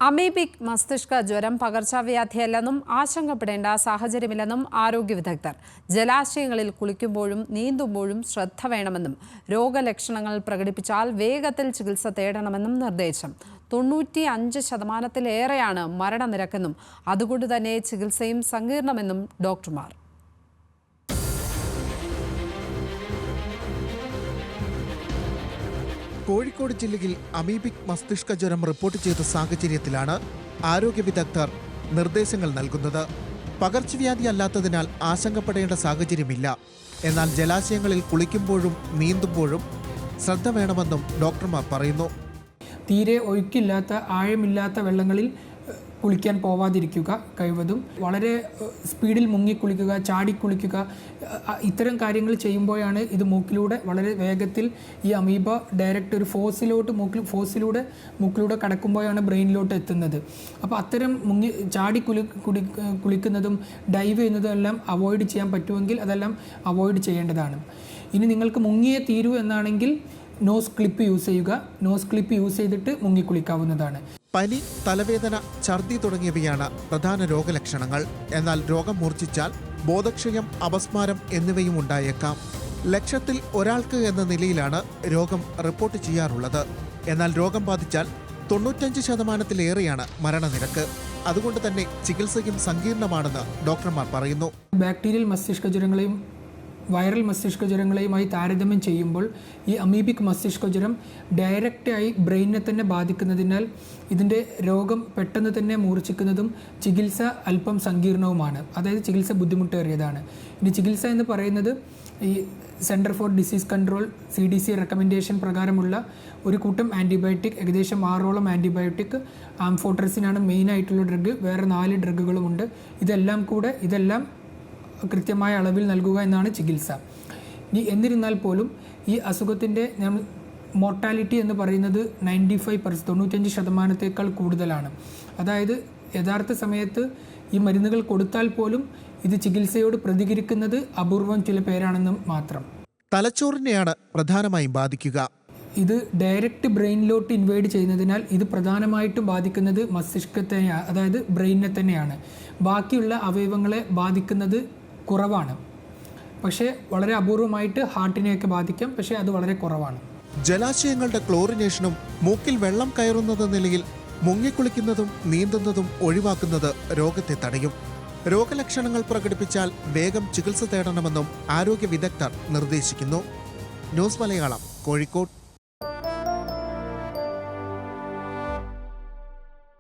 Amoebic മസ്തിഷ്ക ജ്വരം പകർച്ചവ്യാധിയല്ലെന്നും ആശങ്കപ്പെടേണ്ട സാഹചര്യമില്ലെന്നും ആരോഗ്യ വിദഗ്ധർ. ജലാശയങ്ങളിൽ കുളിക്കുമ്പോഴും നീന്തുമ്പോഴും ശ്രദ്ധ വേണമെന്നും രോഗലക്ഷണങ്ങൾ പ്രകടിപ്പിച്ചാൽ വേഗത്തിൽ ചികിത്സ തേടണമെന്നും നിർദ്ദേശം. 95% മരണനിരക്കെന്നും അതുകൊണ്ട് തന്നെ ചികിത്സയും സങ്കീർണമെന്നും ഡോക്ടർമാർ. കോഴിക്കോട് ജില്ലയിൽ അമീബിക് മസ്തിഷ്ക ജ്വരം റിപ്പോർട്ട് ചെയ്ത സാഹചര്യത്തിലാണ് ആരോഗ്യ വിദഗ്ധർ നിർദ്ദേശങ്ങൾ നൽകുന്നത്. പകർച്ചവ്യാധി അല്ലാത്തതിനാൽ ആശങ്കപ്പെടേണ്ട സാഹചര്യമില്ല. എന്നാൽ ജലാശയങ്ങളിൽ കുളിക്കുമ്പോഴും നീന്തുമ്പോഴും ശ്രദ്ധ വേണമെന്നും ഡോക്ടർമാർ പറയുന്നു. തീരെ ഒഴുക്കില്ലാത്ത ആഴമില്ലാത്ത വെള്ളങ്ങളിൽ കുളിക്കാൻ പോവാതിരിക്കുക, കഴിവതും വളരെ സ്പീഡിൽ മുങ്ങിക്കുളിക്കുക, ചാടിക്കുളിക്കുക, ഇത്തരം കാര്യങ്ങൾ ചെയ്യുമ്പോഴാണ് ഇത് മൂക്കിലൂടെ വളരെ വേഗത്തിൽ ഈ അമീബ ഡയറക്റ്റ് ഒരു ഫോഴ്സിലൂടെ മൂക്കിലൂടെ കടക്കുമ്പോഴാണ് ബ്രെയിനിലോട്ട് എത്തുന്നത്. അപ്പോൾ അത്തരം കുളിക്കുന്നതും ഡൈവ് ചെയ്യുന്നതും എല്ലാം അവോയ്ഡ് ചെയ്യാൻ പറ്റുമെങ്കിൽ അതെല്ലാം അവോയ്ഡ് ചെയ്യേണ്ടതാണ്. ഇനി നിങ്ങൾക്ക് മുങ്ങിയേ തീരൂ എന്നാണെങ്കിൽ നോസ് ക്ലിപ്പ് യൂസ് ചെയ്യുക. നോസ് ക്ലിപ്പ് യൂസ് ചെയ്തിട്ട് മുങ്ങിക്കുളിക്കാവുന്നതാണ്. പനി, തലവേദന, ഛർദി തുടങ്ങിയവയാണ് പ്രധാന രോഗലക്ഷണങ്ങൾ. എന്നാൽ രോഗം മൂർച്ഛിച്ചാൽ ബോധക്ഷയം, അപസ്മാരം എന്നിവയും ഉണ്ടായേക്കാം. ലക്ഷത്തിൽ ഒരാൾക്ക് എന്ന നിലയിലാണ് രോഗം റിപ്പോർട്ട് ചെയ്യാറുള്ളത്. എന്നാൽ രോഗം ബാധിച്ചാൽ 95%-ലേറെയാണ് മരണനിരക്ക്. അതുകൊണ്ട് തന്നെ ചികിത്സയും സങ്കീർണമാണെന്ന് ഡോക്ടർമാർ പറയുന്നു. ബാക്ടീരിയൽ മസ്തിഷ്ക ജ്വരങ്ങളെയും വൈറൽ മസ്തിഷ്ക ജ്വരങ്ങളെയുമായി താരതമ്യം ചെയ്യുമ്പോൾ ഈ അമീബിക് മസ്തിഷ്ക ജ്വരം ഡയറക്റ്റായി ബ്രെയിനിനെ തന്നെ ബാധിക്കുന്നതിനാൽ ഇതിൻ്റെ രോഗം പെട്ടെന്ന് തന്നെ മൂർച്ഛിക്കുന്നതും ചികിത്സ അല്പം സങ്കീർണവുമാണ്. അതായത് ചികിത്സ ബുദ്ധിമുട്ടേറിയതാണ്. ഇനി ചികിത്സ എന്ന് പറയുന്നത് ഈ centre for disease control CDC recommendation പ്രകാരമുള്ള ഒരു കൂട്ടം ആൻറ്റിബയോട്ടിക്, ഏകദേശം 6ഓളം ആൻറ്റിബയോട്ടിക്, ആംഫോട്രസിനാണ് മെയിനായിട്ടുള്ള ഡ്രഗ്, വേറെ 4 ഡ്രഗുകളുമുണ്ട്. ഇതെല്ലാം കൃത്യമായ അളവിൽ നൽകുക എന്നാണ് ചികിത്സ. എന്നിരുന്നാൽ പോലും ഈ അസുഖത്തിൻ്റെ മോർട്ടാലിറ്റി എന്ന് പറയുന്നത് 95% കൂടുതലാണ്. അതായത് യഥാർത്ഥ സമയത്ത് ഈ മരുന്നുകൾ കൊടുത്താൽ പോലും ഇത് ചികിത്സയോട് പ്രതികരിക്കുന്നത് അപൂർവം ചില പേരാണെന്ന് മാത്രം. തലച്ചോറിനെയാണ് പ്രധാനമായും ബാധിക്കുക. ഇത് ഡയറക്റ്റ് ബ്രെയിനിലോട്ട് ഇൻവേഡ് ചെയ്യുന്നതിനാൽ ഇത് പ്രധാനമായിട്ടും ബാധിക്കുന്നത് മസ്തിഷ്കത്തെ, അതായത് ബ്രെയിനിനെ തന്നെയാണ്. ബാക്കിയുള്ള അവയവങ്ങളെ ബാധിക്കുന്നത് കുറവാണ്. പക്ഷേ വളരെ അപൂർവമായിട്ട് ഹാർട്ടിനെയൊക്കെ ബാധിക്കാം, പക്ഷേ അത് വളരെ കുറവാണ്. ജലാശയങ്ങളുടെ ക്ലോറിനേഷനും മൂക്കിൽ വെള്ളം കയറുന്നത് നിലയിൽ മുങ്ങിക്കുളിക്കുന്നതും നീന്തുന്നതും ഒഴിവാക്കുന്നത് രോഗത്തെ തടയും. രോഗലക്ഷണങ്ങൾ പ്രകടിപ്പിച്ചാൽ വേഗം ചികിത്സ തേടണമെന്നും ആരോഗ്യ വിദഗ്ധർ നിർദ്ദേശിക്കുന്നു. ന്യൂസ് മലയാളം, കോഴിക്കോട്.